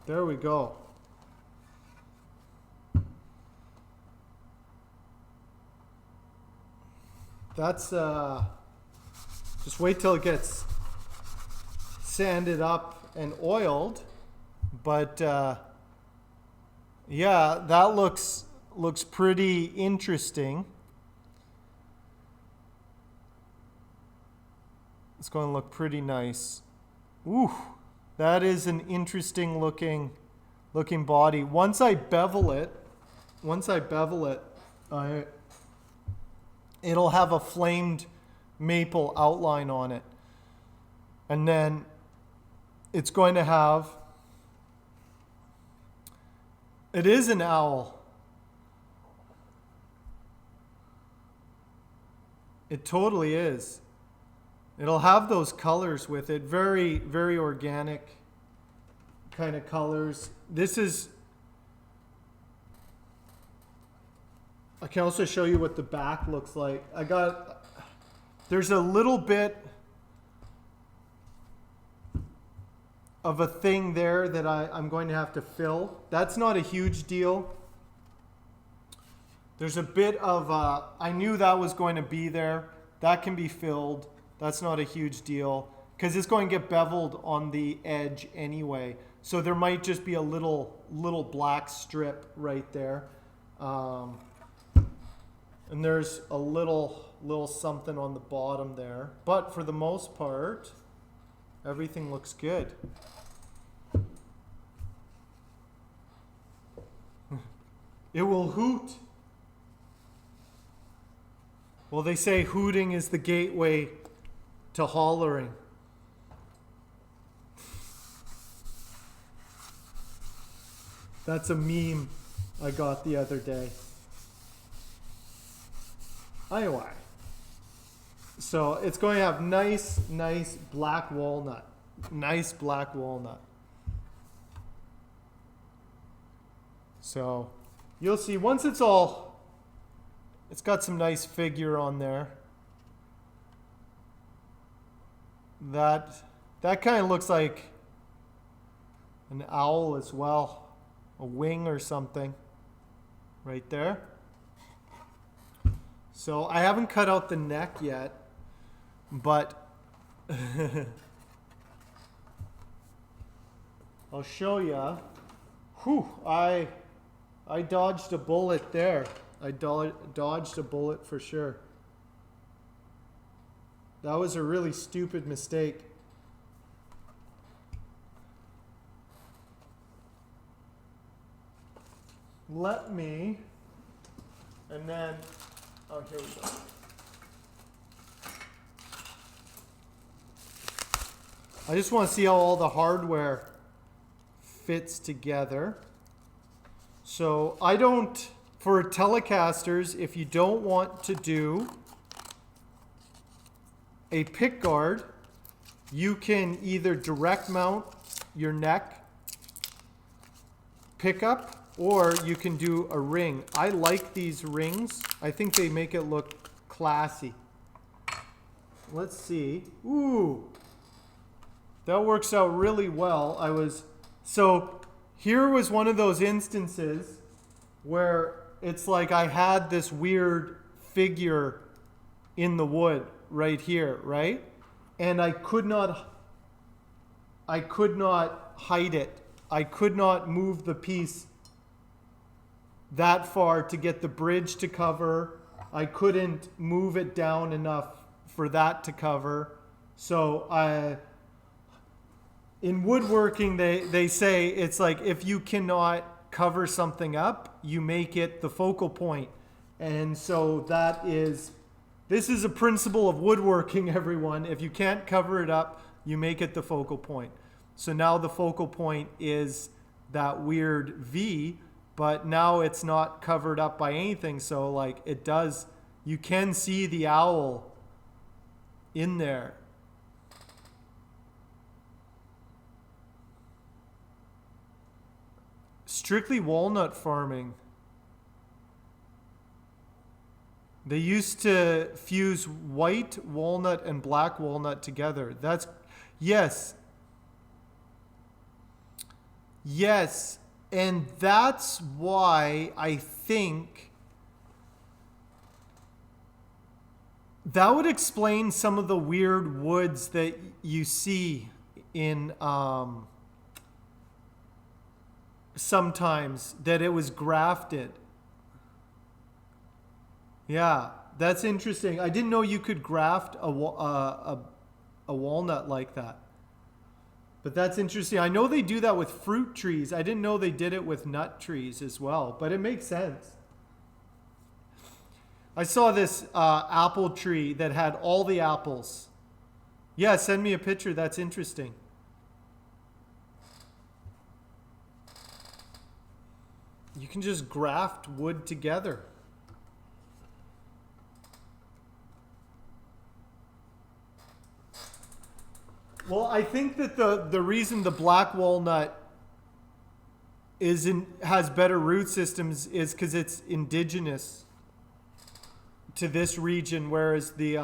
There we go. That's just wait till it gets sanded up and oiled. But yeah, that looks pretty interesting. It's going to look pretty nice. Ooh, that is an interesting looking body. Once I bevel it, it'll have a flamed maple outline on it. And then it's going to have, it is an owl. It totally is. It'll have those colors with it. Very, very organic kind of colors. This is, I can also show you what the back looks like. There's a little bit of a thing there that I'm going to have to fill. That's not a huge deal. There's a bit of, I knew that was going to be there. That can be filled. That's not a huge deal because it's going to get beveled on the edge anyway. So there might just be a little black strip right there. And there's a little something on the bottom there. But for the most part, everything looks good. It will hoot. Well, they say hooting is the gateway to hollering. That's a meme I got the other day. Anyway, so it's going to have nice black walnut. Nice black walnut. So you'll see once it's got some nice figure on there. That kind of looks like an owl as well, a wing or something right there. So I haven't cut out the neck yet, but I'll show you. Whew, I dodged a bullet there. I dodged a bullet for sure. That was a really stupid mistake. Let me, and then, oh, here we go. I just want to see how all the hardware fits together. So for Telecasters, if you don't want to do a pick guard, you can either direct mount your neck pickup or you can do a ring. I like these rings. I think they make it look classy. Let's see. Ooh, that works out really well. So here was one of those instances where it's like I had this weird figure in the wood right here, right? And I could not hide it. I could not move the piece that far to get the bridge to cover. I couldn't move it down enough for that to cover. So in woodworking, they say it's like if you cannot cover something up, you make it the focal point. And so this is a principle of woodworking, everyone. If you can't cover it up, you make it the focal point. So now the focal point is that weird V, but now it's not covered up by anything. So like you can see the owl in there. Strictly walnut farming. They used to fuse white walnut and black walnut together. Yes. Yes, and that's why I think that would explain some of the weird woods that you see in sometimes, that it was grafted. Yeah, that's interesting. I didn't know you could graft a walnut like that. But that's interesting. I know they do that with fruit trees. I didn't know they did it with nut trees as well, but it makes sense. I saw this apple tree that had all the apples. Yeah, send me a picture. That's interesting. You can just graft wood together. Well, I think that the reason the black walnut has better root systems is because it's indigenous to this region, whereas the